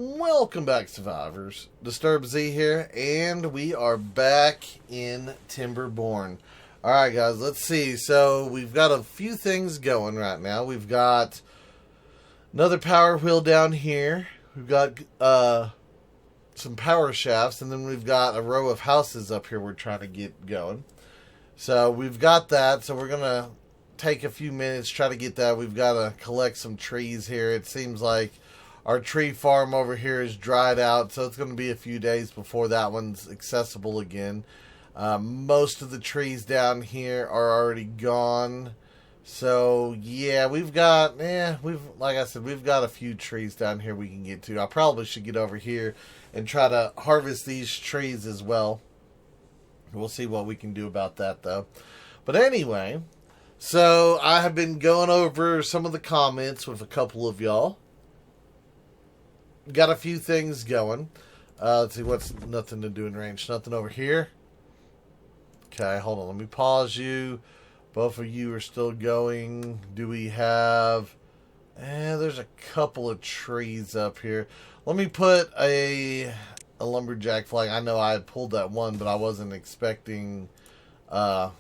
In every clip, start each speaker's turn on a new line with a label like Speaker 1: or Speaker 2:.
Speaker 1: Welcome back, survivors. Disturb Z here, and we are back in Timberborn. Alright, guys, let's see. So, we've got a few things going right now. We've got another power wheel down here. We've got some power shafts, and then we've got a row of houses up here we're trying to get going. So, we've got that, so we're going to take a few minutes, try to get that. We've got to collect some trees here. It seems like our tree farm over here is dried out, so it's going to be a few days before that one's accessible again. Most of the trees down here are already gone. So, yeah, like I said, we've got a few trees down here we can get to. I probably should get over here and try to harvest these trees as well. We'll see what we can do about that, though. But anyway, so I have been going over some of the comments with a couple of y'all. Got a few things going. Let's see, what's nothing to do in range? Nothing over here. Okay, hold on. Let me pause you. Both of you are still going. Do we have... there's a couple of trees up here. Let me put a lumberjack flag. I know I had pulled that one, but I wasn't expecting... those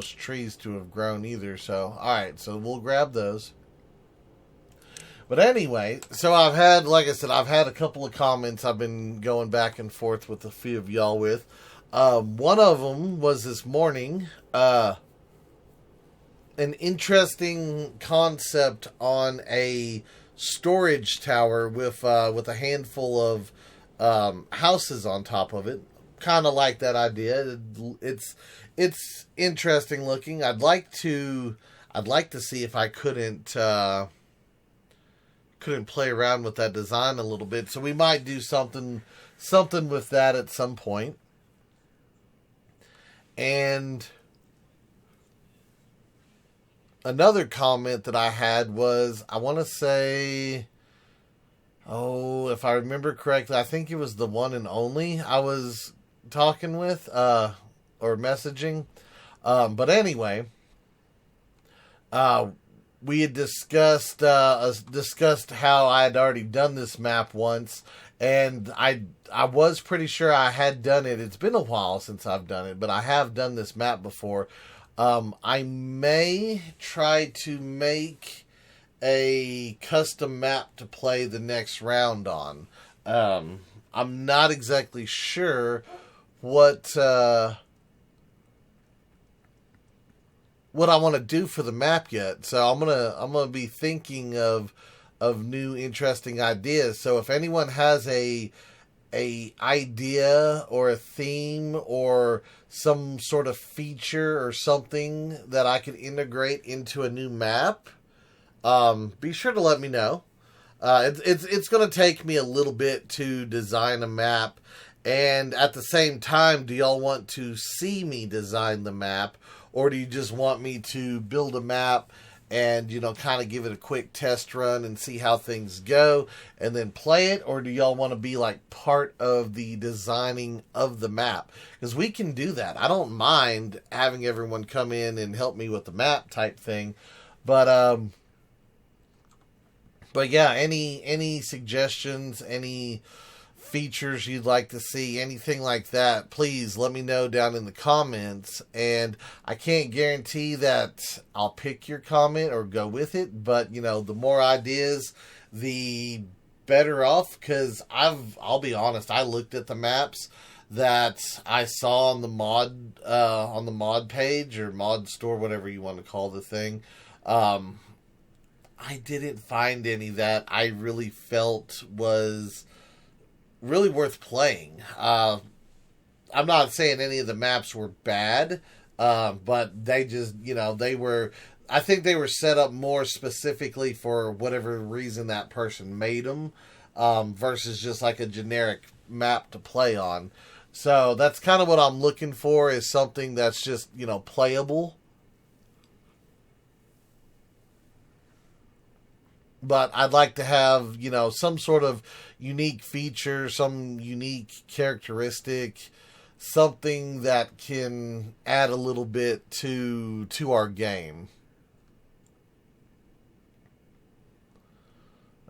Speaker 1: trees to have grown either. So, alright. So, we'll grab those. But anyway, so I've had a couple of comments I've been going back and forth with a few of y'all with. One of them was this morning, an interesting concept on a storage tower with a handful of houses on top of it. Kind of like that idea. It's interesting looking. I'd like to see if I couldn't play around with that design a little bit. So we might do something with that at some point. And another comment that I had was, I want to say, if I remember correctly, I think it was the one and only I was talking with, or messaging. But anyway, we had discussed how I had already done this map once, and I was pretty sure I had done it. It's been a while since I've done it, but I have done this map before. I may try to make a custom map to play the next round on. I'm not exactly sure what I want to do for the map yet. So I'm gonna be thinking of new interesting ideas. So if anyone has a idea or a theme or some sort of feature or something that I could integrate into a new map, be sure to let me know. It's gonna take me a little bit to design a map, and at the same time, do y'all want to see me design the map? Or do you just want me to build a map and, kind of give it a quick test run and see how things go and then play it? Or do y'all want to be like part of the designing of the map? Because we can do that. I don't mind having everyone come in and help me with the map type thing. But yeah, any suggestions, any features you'd like to see, anything like that, please let me know down in the comments. And I can't guarantee that I'll pick your comment or go with it, but the more ideas, the better off, because I'll be honest, I looked at the maps that I saw on the mod page or mod store, whatever you want to call the thing. I didn't find any that I really felt was really worth playing. I'm not saying any of the maps were bad, but they just, I think they were set up more specifically for whatever reason that person made them, versus just like a generic map to play on. So that's kind of what I'm looking for, is something that's just, playable. But I'd like to have, some sort of unique feature, some unique characteristic, something that can add a little bit to our game.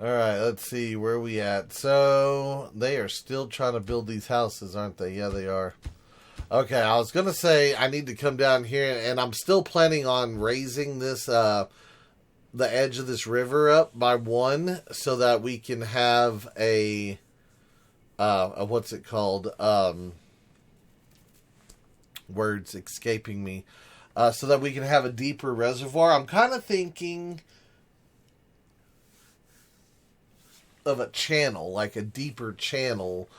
Speaker 1: All right, let's see where we at. So they are still trying to build these houses, aren't they? Yeah, they are. Okay, I was gonna say I need to come down here, and I'm still planning on raising this the edge of this river up by 1, so that we can have a what's it called? Words escaping me. So that we can have a deeper reservoir. I'm kind of thinking of a channel, like a deeper channel,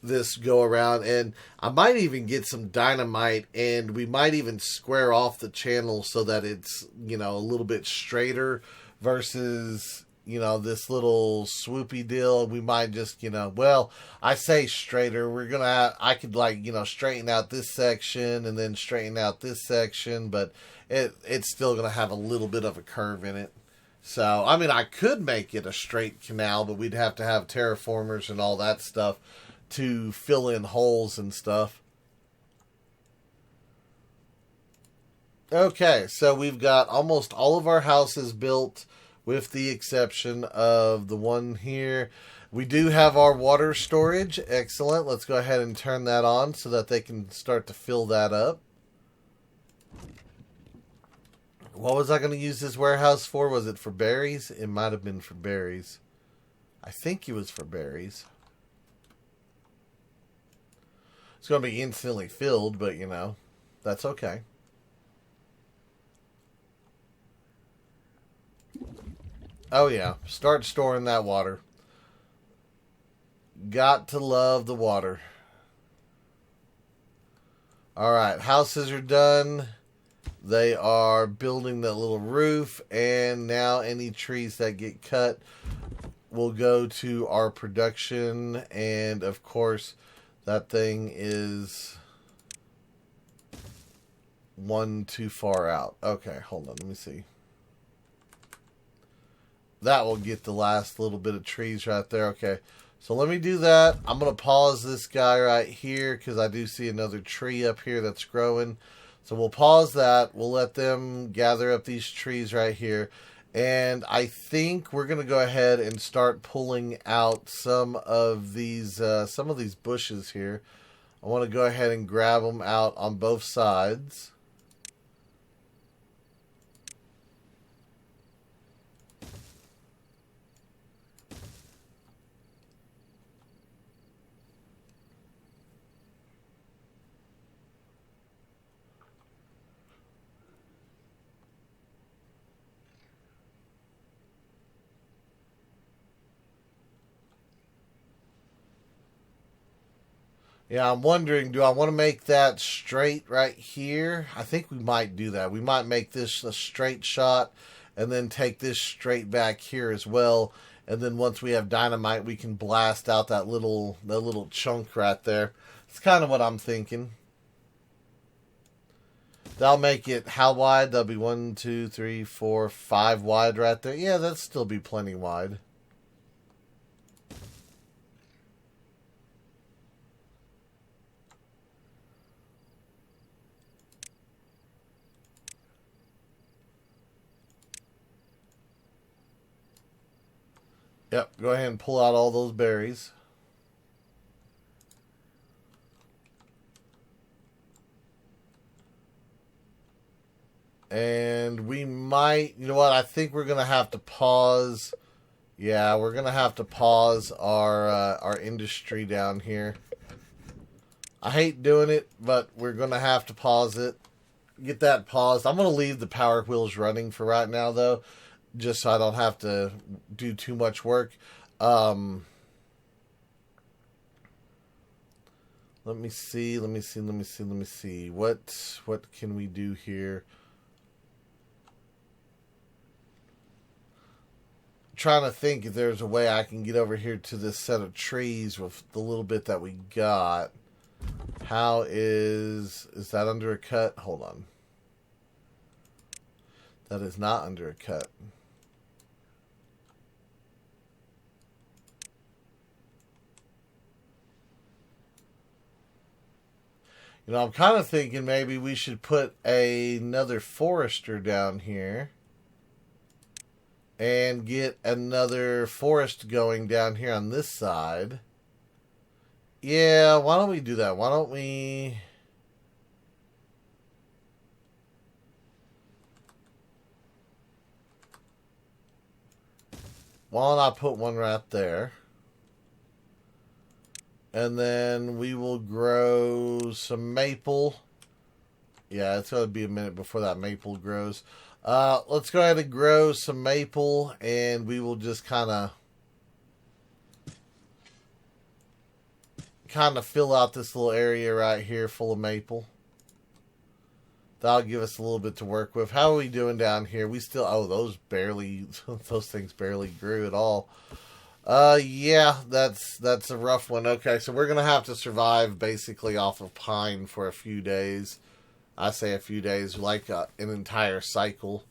Speaker 1: this go around, and I might even get some dynamite, and we might even square off the channel so that it's, a little bit straighter versus, this little swoopy deal. We might just, well, I say straighter. I could straighten out this section and then straighten out this section, but it's still gonna have a little bit of a curve in it. So, I mean, I could make it a straight canal, but we'd have to have terraformers and all that stuff to fill in holes and stuff. Okay, so we've got almost all of our houses built, with the exception of the one here. We do have our water storage. Excellent. Let's go ahead and turn that on so that they can start to fill that up. What was I going to use this warehouse for? Was it for berries? It might have been for berries. I think it was for berries. It's going to be instantly filled, but, that's okay. Oh, yeah. Start storing that water. Got to love the water. All right. Houses are done. They are building that little roof, and now any trees that get cut will go to our production, and of course that thing is one too far out. Okay, hold on, let me see. That will get the last little bit of trees right there. Okay, so let me do that. I'm going to pause this guy right here because I do see another tree up here that's growing. So we'll pause that. We'll let them gather up these trees right here. And I think we're going to go ahead and start pulling out some of these bushes here. I want to go ahead and grab them out on both sides. Yeah, I'm wondering, do I want to make that straight right here? I think we might do that. We might make this a straight shot and then take this straight back here as well. And then once we have dynamite, we can blast out that little chunk right there. It's kind of what I'm thinking. That'll make it how wide? That'll be 1, 2, 3, 4, 5 wide right there. Yeah, that'll still be plenty wide. Yep, go ahead and pull out all those berries. And we might, you know what, I think we're going to have to pause. Yeah, we're going to have to pause our industry down here. I hate doing it, but we're going to have to pause it. Get that paused. I'm going to leave the power wheels running for right now, though, just so I don't have to do too much work. Let me see. What can we do here? I'm trying to think if there's a way I can get over here to this set of trees with the little bit that we got. How is that under a cut? Hold on. That is not under a cut. I'm kind of thinking maybe we should put another forester down here. and get another forest going down here on this side. Yeah, why don't we do that? Why don't we... Why don't I put one right there? And then we will grow some maple. Yeah, it's going to be a minute before that maple grows. Let's go ahead and grow some maple, and we will just kind of fill out this little area right here full of maple. That'll give us a little bit to work with. How are we doing down here? We still... Oh, those things barely grew at all. Yeah, that's a rough one. Okay, so we're going to have to survive basically off of pine for a few days. I say a few days, like an entire cycle.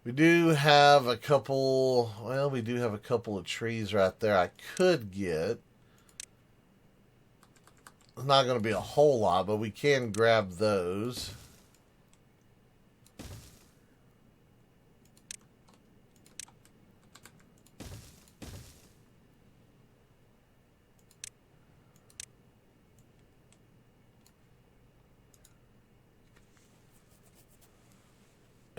Speaker 1: We do have a couple... Well, we do have a couple of trees right there I could get. It's not going to be a whole lot, but we can grab those.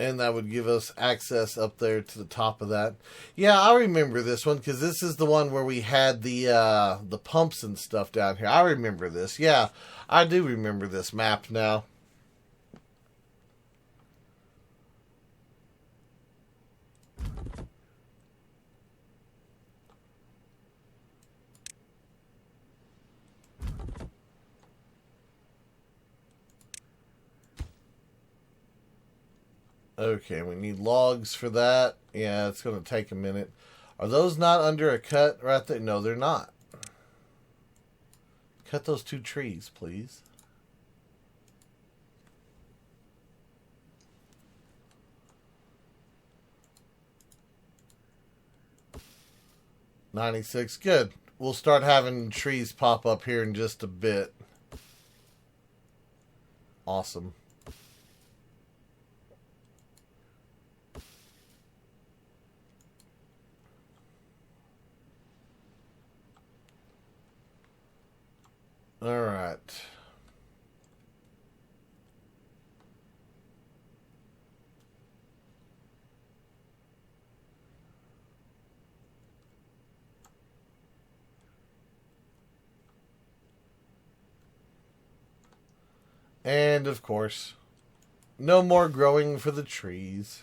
Speaker 1: And that would give us access up there to the top of that. Yeah, I remember this one because this is the one where we had the pumps and stuff down here. I remember this. Yeah, I do remember this map now. Okay, we need logs for that. Yeah, it's going to take a minute. Are those not under a cut right there? No, they're not. Cut those two trees, please. $96. Good. We'll start having trees pop up here in just a bit. Awesome. All right. And, of course, no more growing for the trees.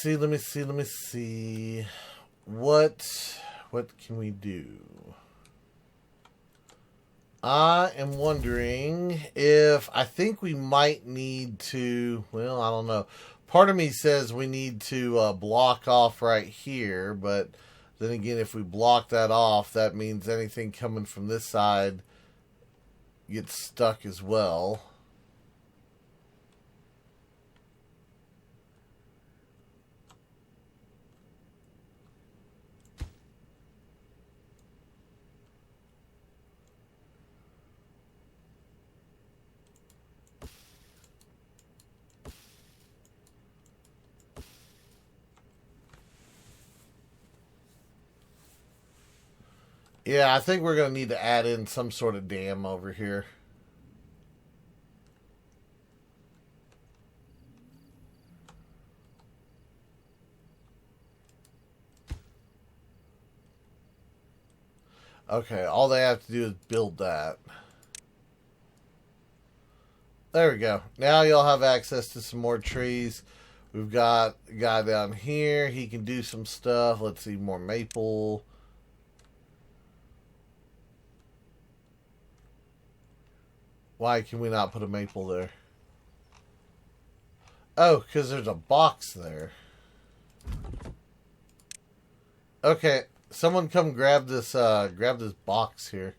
Speaker 1: Let me see. What can we do? I am wondering if... I think we might need to... Well, I don't know. Part of me says we need to block off right here, but then again, if we block that off, that means anything coming from this side gets stuck as well. Yeah, I think we're going to need to add in some sort of dam over here. Okay, all they have to do is build that. There we go. Now you'll have access to some more trees. We've got a guy down here. He can do some stuff. Let's see, more maple. Why can we not put a maple there? Oh, because there's a box there. Okay, someone come grab this box here.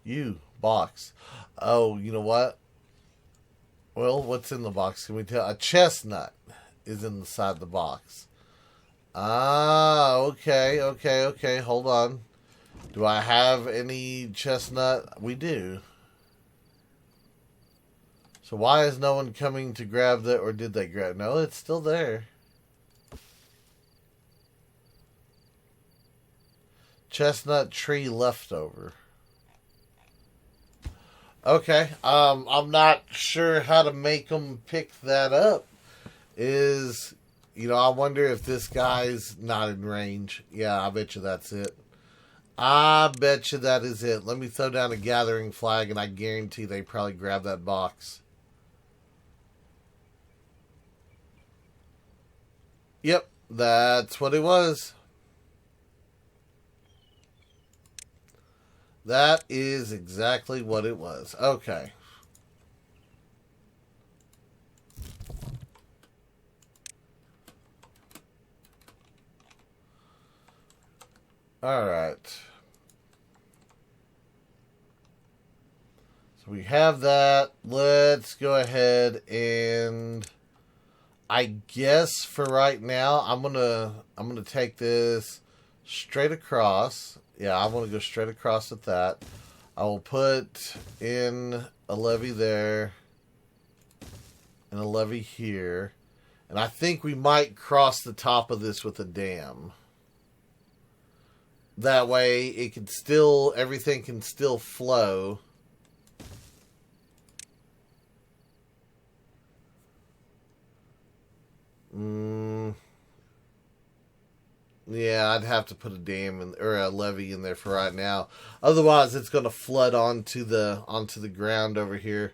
Speaker 1: You, box. Oh, you know what? Well, what's in the box? Can we tell? A chestnut is inside the box. Ah, okay. Hold on. Do I have any chestnut? We do. So why is no one coming to grab that, or did they grab? No, it's still there. Chestnut tree leftover. Okay, I'm not sure how to make them pick that up. I wonder if this guy's not in range. Yeah, I bet you that's it. I bet you that is it. Let me throw down a gathering flag, and I guarantee they probably grab that box. Yep, that's what it was. That is exactly what it was. Okay. Alright. So we have that. Let's go ahead and I guess for right now I'm gonna take this straight across. Yeah, I want to go straight across at that. I will put in a levee there and a levee here. And I think we might cross the top of this with a dam. That way everything can still flow. Yeah, I'd have to put a dam or a levee in there for right now. Otherwise, it's going to flood onto the ground over here.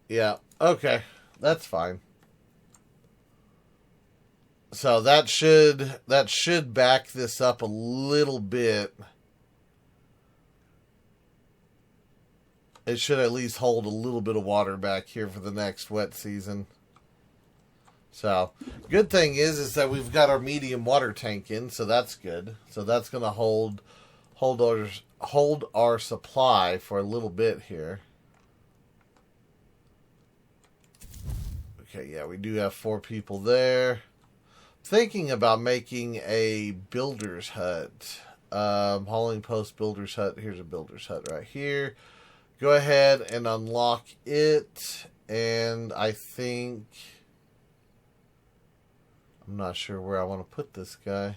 Speaker 1: Yeah, okay, that's fine. So that should back this up a little bit. It should at least hold a little bit of water back here for the next wet season. So, good thing is that we've got our medium water tank in, so that's good. So that's going to hold our supply for a little bit here. Okay, yeah, we do have 4 people there. Thinking about making a builder's hut. Hauling post builder's hut. Here's a builder's hut right here. Go ahead and unlock it. And I think... I'm not sure where I want to put this guy.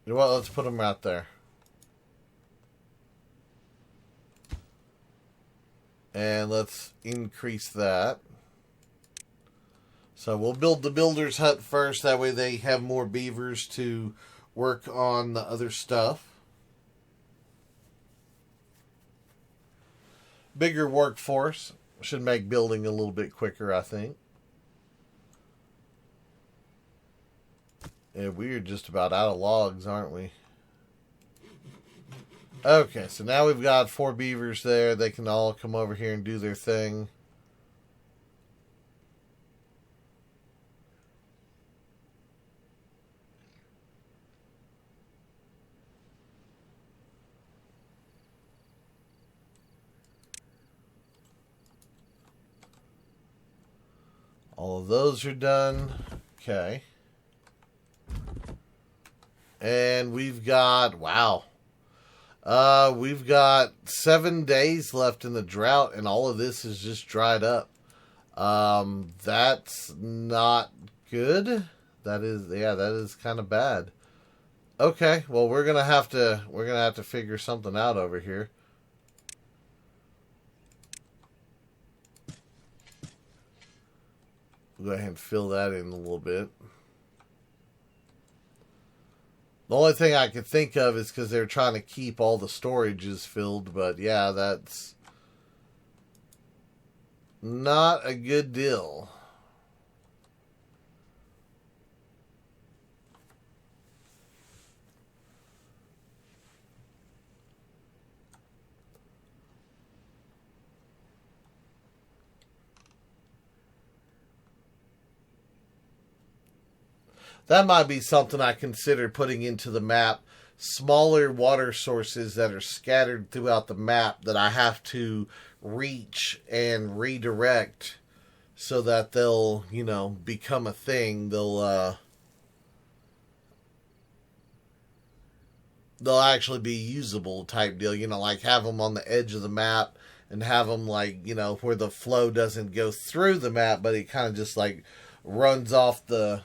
Speaker 1: You know what? Let's put him right there. And let's increase that. So we'll build the builder's hut first. That way they have more beavers to work on the other stuff. Bigger workforce should make building a little bit quicker, I think. Yeah, we're just about out of logs, aren't we? Okay, so now we've got 4 beavers there. They can all come over here and do their thing. All of those are done. Okay. And we've got, wow. We've got 7 days left in the drought, and all of this is just dried up. That's not good. That is kind of bad. Okay, well we're gonna have to figure something out over here. We'll go ahead and fill that in a little bit. The only thing I could think of is because they're trying to keep all the storages filled, but yeah, that's not a good deal. That might be something I consider putting into the map. Smaller water sources that are scattered throughout the map that I have to reach and redirect so that they'll, become a thing. They'll actually be usable type deal. Like have them on the edge of the map and have them where the flow doesn't go through the map, but it kind of just runs off the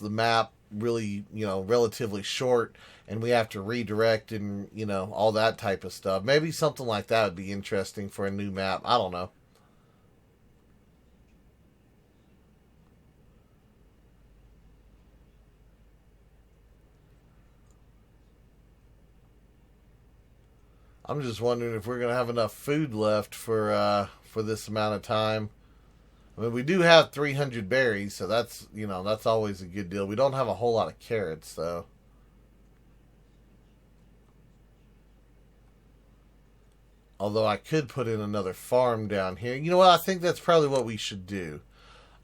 Speaker 1: map really, relatively short, and we have to redirect and, all that type of stuff. Maybe something like that would be interesting for a new map. I don't know. I'm just wondering if we're going to have enough food left for this amount of time. I mean, we do have 300 berries, so that's always a good deal. We don't have a whole lot of carrots, though. Although I could put in another farm down here. You know what? I think that's probably what we should do.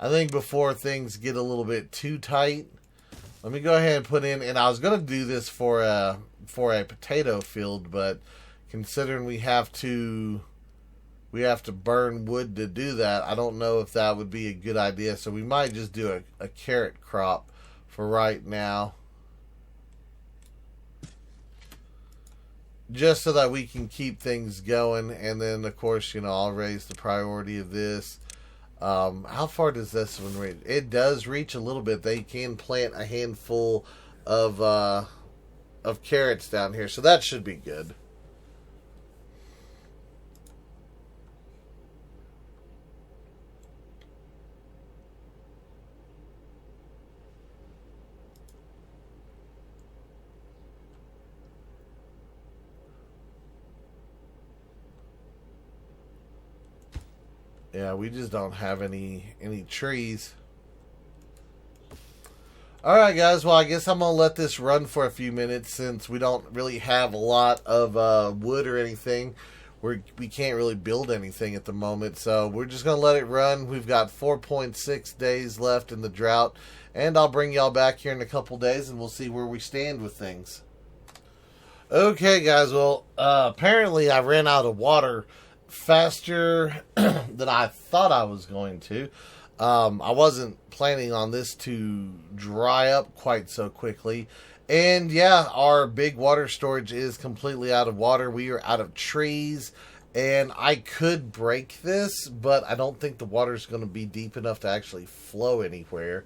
Speaker 1: I think before things get a little bit too tight, let me go ahead and put in. And I was going to do this for a potato field, but considering we have to burn wood to do that, I don't know if that would be a good idea. So we might just do a carrot crop for right now, just so that we can keep things going. And then, of course, I'll raise the priority of this. How far does this one reach? It does reach a little bit. They can plant a handful of carrots down here, so that should be good. Yeah, we just don't have any trees. Alright guys, well I guess I'm going to let this run for a few minutes since we don't really have a lot of wood or anything. We can't really build anything at the moment, so we're just going to let it run. We've got 4.6 days left in the drought, and I'll bring y'all back here in a couple days and we'll see where we stand with things. Okay guys, well apparently I ran out of water faster than I thought I was going to. I wasn't planning on this to dry up quite so quickly. And yeah, our big water storage is completely out of water. We are out of trees. And I could break this, but I don't think the water is going to be deep enough to actually flow anywhere.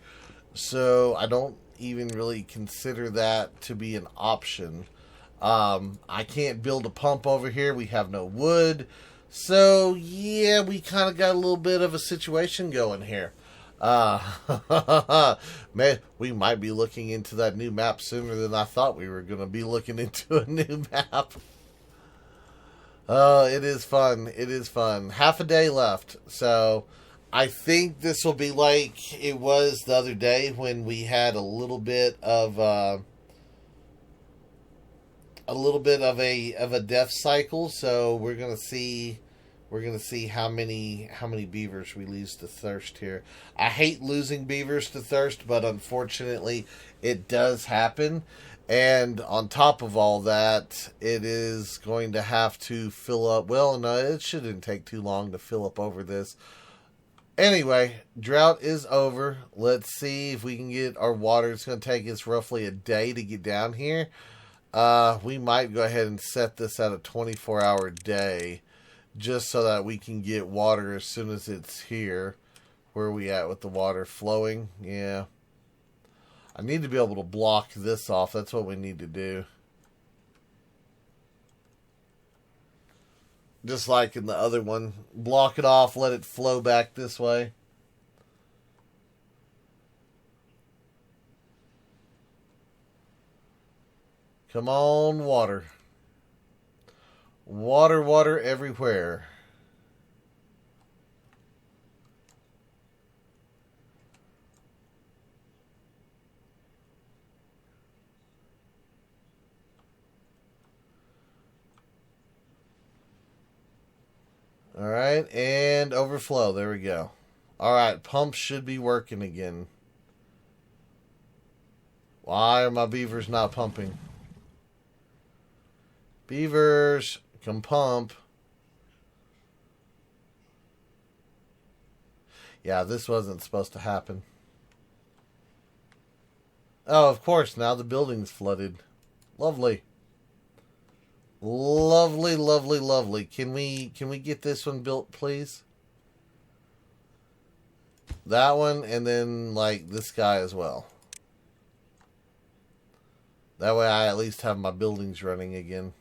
Speaker 1: So I don't even really consider that to be an option. I can't build a pump over here. We have no wood. So, yeah, we kind of got a little bit of a situation going here. Man, we might be looking into that new map sooner than I thought we were going to be looking into a new map. It is fun. It is fun. Half a day left. So, I think this will be like it was the other day when we had a little bit of a death cycle. So we're gonna see how many beavers we lose to thirst here. I hate losing beavers to thirst, but unfortunately it does happen. And on top of all that, it is going to have to fill up. Well, no, it shouldn't take too long to fill up over this. Anyway, drought is over. Let's see if we can get our water. It's going to take us roughly a day to get down here. We might go ahead and set this at a 24-hour day just so that we can get water as soon as it's here. Where are we at with the water flowing? Yeah. I need to be able to block this off. That's what we need to do. Just like in the other one. Block it off, let it flow back this way. Come on, water. Water, water everywhere. Alright, and overflow. There we go. Alright, pumps should be working again. Why are my beavers not pumping? Beavers can pump. Yeah, this wasn't supposed to happen. Oh, of course, now the building's flooded. Lovely. Lovely, lovely, lovely. Can we get this one built, please? That one, and then, like, this guy as well. That way I at least have my buildings running again.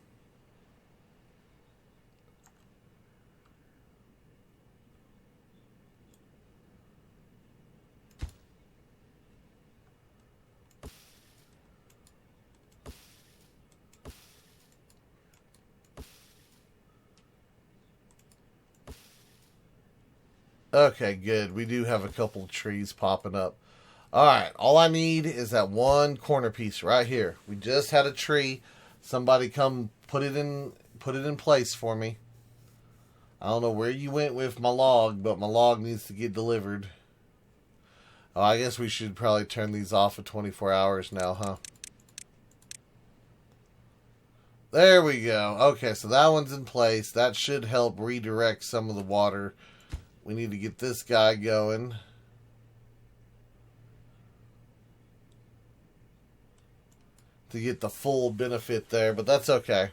Speaker 1: Okay, good. We do have a couple trees popping up. Alright, all I need is that one corner piece right here. We just had a tree. Somebody come put it in place for me. I don't know where you went with my log, but my log needs to get delivered. Oh, I guess we should probably turn these off at 24 hours now, huh? There we go. Okay, so that one's in place. That should help redirect some of the water. We need to get this guy going. To get the full benefit there, but that's okay.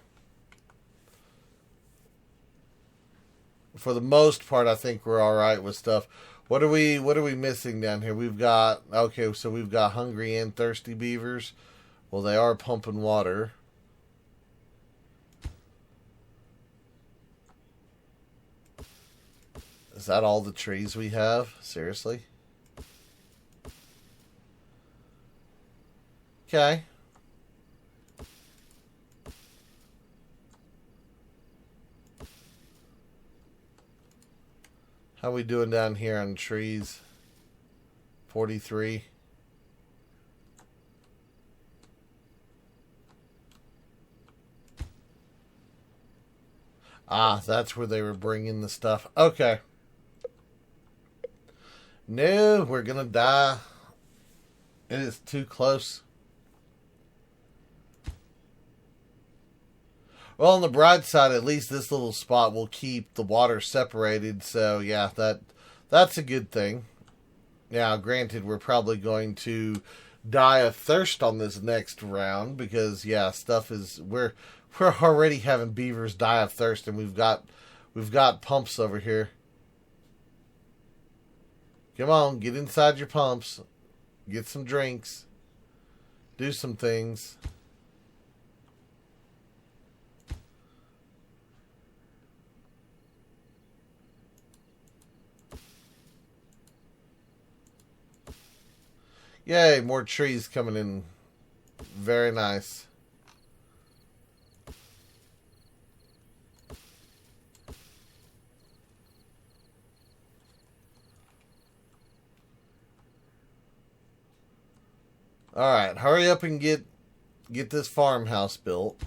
Speaker 1: For the most part, I think we're all right with stuff. What are we missing down here? We've got, okay, so we've got hungry and thirsty beavers. Well, they are pumping water. Is that all the trees we have? Seriously? Okay. How we doing down here on trees? 43. Ah, that's where they were bringing the stuff. Okay. No, we're gonna die. It is too close. Well, on the bright side, at least this little spot will keep the water separated. So, yeah, that's a good thing. Now, granted, we're probably going to die of thirst on this next round because, yeah, stuff is we're already having beavers die of thirst, and we've got pumps over here. Come on, get inside your pumps, get some drinks, do some things. Yay, more trees coming in. Very nice. Alright, hurry up and get this farmhouse built.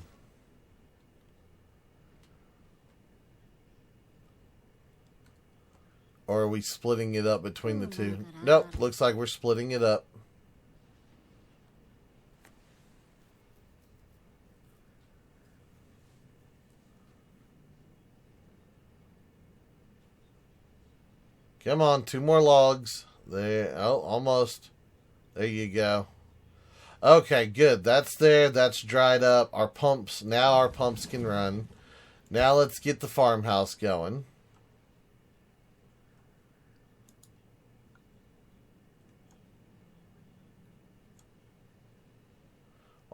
Speaker 1: Or are we splitting it up between the two? Nope, looks like we're splitting it up. Come on, 2 more logs. There, oh, almost. There you go. Okay, good. That's there. That's dried up. Our pumps can run. Now let's get the farmhouse going.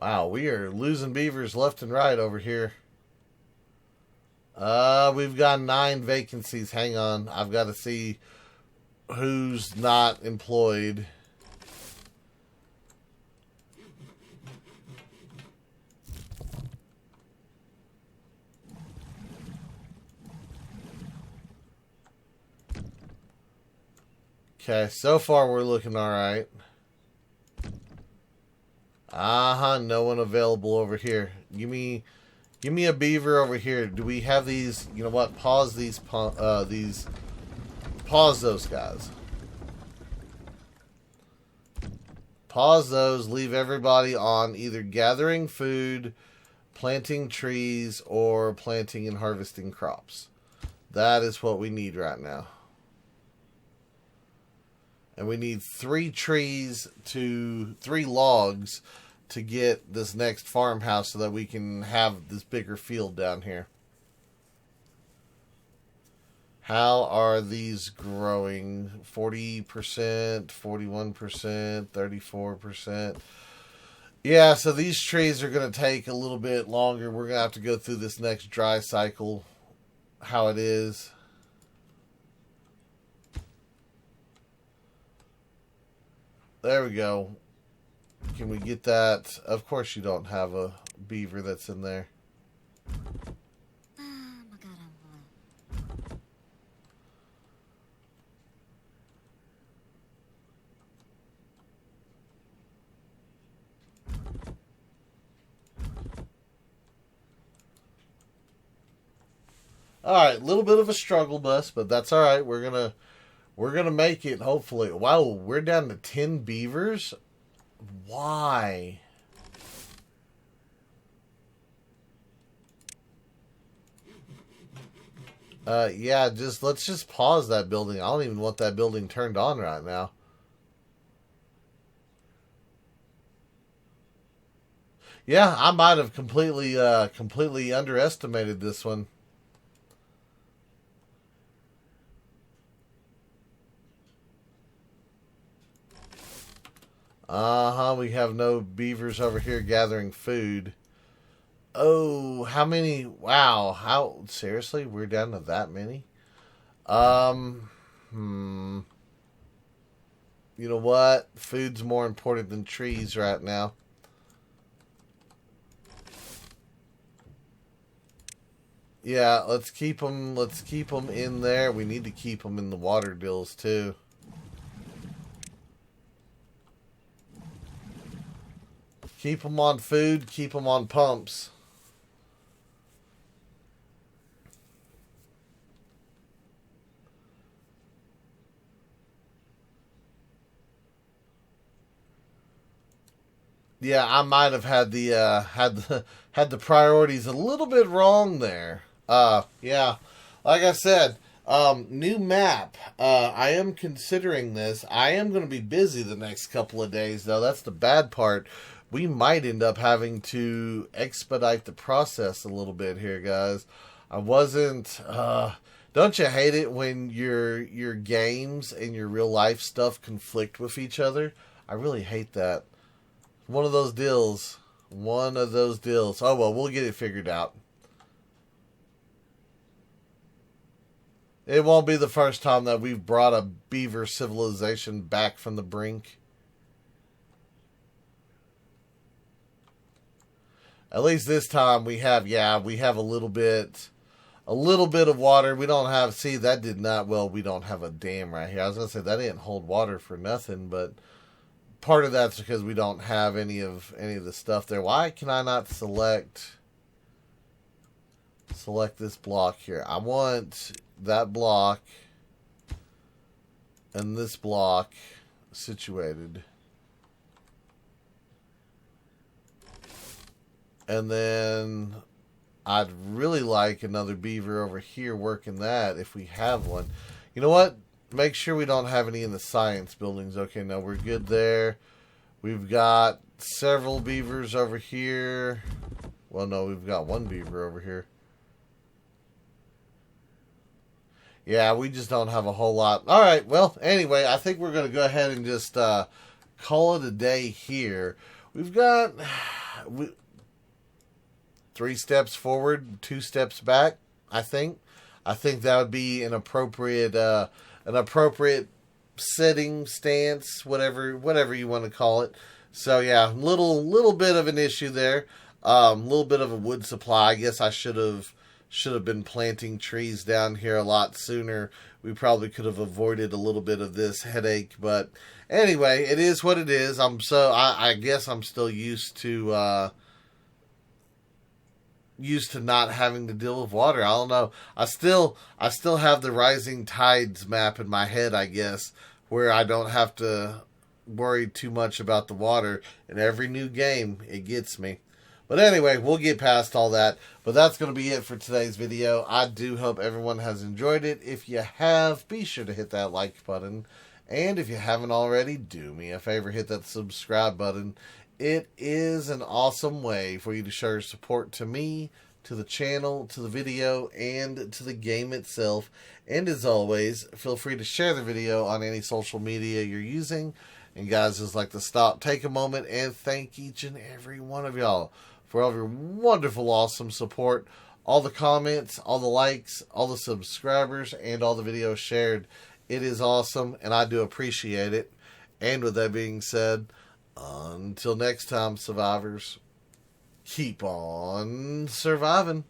Speaker 1: Wow, we are losing beavers left and right over here. We've got 9 vacancies. Hang on. I've got to see who's not employed. Okay, so far we're looking alright. No one available over here. Give me a beaver over here. Do we have these? You know what? Pause these. Pause those guys. pause those, leave everybody on either gathering food, planting trees, or planting and harvesting crops. That is what we need right now. And we need 3 logs to get this next farmhouse so that we can have this bigger field down here. How are these growing? 40%, 41%, 34%. Yeah, so these trees are going to take a little bit longer. We're going to have to go through this next dry cycle, how it is. There we go. Can we get that? Of course you don't have a beaver that's in there. All right, a little bit of a struggle bus, but that's all right. We're gonna make it. Hopefully. Wow, we're down to 10 beavers. Why? Yeah. Let's just pause that building. I don't even want that building turned on right now. Yeah, I might have completely underestimated this one. We have no beavers over here gathering food. Oh, how many? Wow, seriously, we're down to that many? Hmm. You know what? Food's more important than trees right now. Yeah, let's keep them. Let's keep them in there. We need to keep them in the water dills too. Keep them on food. Keep them on pumps. Yeah, I might have had the priorities a little bit wrong there. Yeah, like I said, new map. I am considering this. I am going to be busy the next couple of days, though. That's the bad part. We might end up having to expedite the process a little bit here, guys. I wasn't. Don't you hate it when your games and your real life stuff conflict with each other? I really hate that. One of those deals. One of those deals. Oh, well, we'll get it figured out. It won't be the first time that we've brought a beaver civilization back from the brink. At least this time we have a little bit of water. We don't have, see, that did not, well, we don't have a dam right here. I was going to say that didn't hold water for nothing, but part of that's because we don't have any of the stuff there. Why can I not select this block here? I want that block and this block situated. And then I'd really like another beaver over here working that if we have one. You know what? Make sure we don't have any in the science buildings. Okay, no, we're good there. We've got several beavers over here. Well, no, we've got one beaver over here. Yeah, we just don't have a whole lot. All right, well, anyway, I think we're going to go ahead and just call it a day here. We've got 3 steps forward, 2 steps back, I think. I think that would be an appropriate setting, stance, whatever you want to call it. So yeah, little bit of an issue there. Little bit of a wood supply. I guess I should have been planting trees down here a lot sooner. We probably could have avoided a little bit of this headache, but anyway, it is what it is. I guess I'm still used to not having to deal with water. I don't know. I still have the rising tides map in my head, I guess, where I don't have to worried too much about the water. In every new game, it gets me. But anyway, we'll get past all that. But that's going to be it for today's video. I do hope everyone has enjoyed it. If you have, be sure to hit that like button. And if you haven't already, do me a favor, hit that subscribe button. It is an awesome way for you to show your support to me, to the channel, to the video, and to the game itself. And as always, feel free to share the video on any social media you're using. And guys, just like to stop, take a moment, and thank each and every one of y'all for all of your wonderful, awesome support, all the comments, all the likes, all the subscribers, and all the videos shared. It is awesome, and I do appreciate it. And with that being said, until next time, survivors, keep on surviving.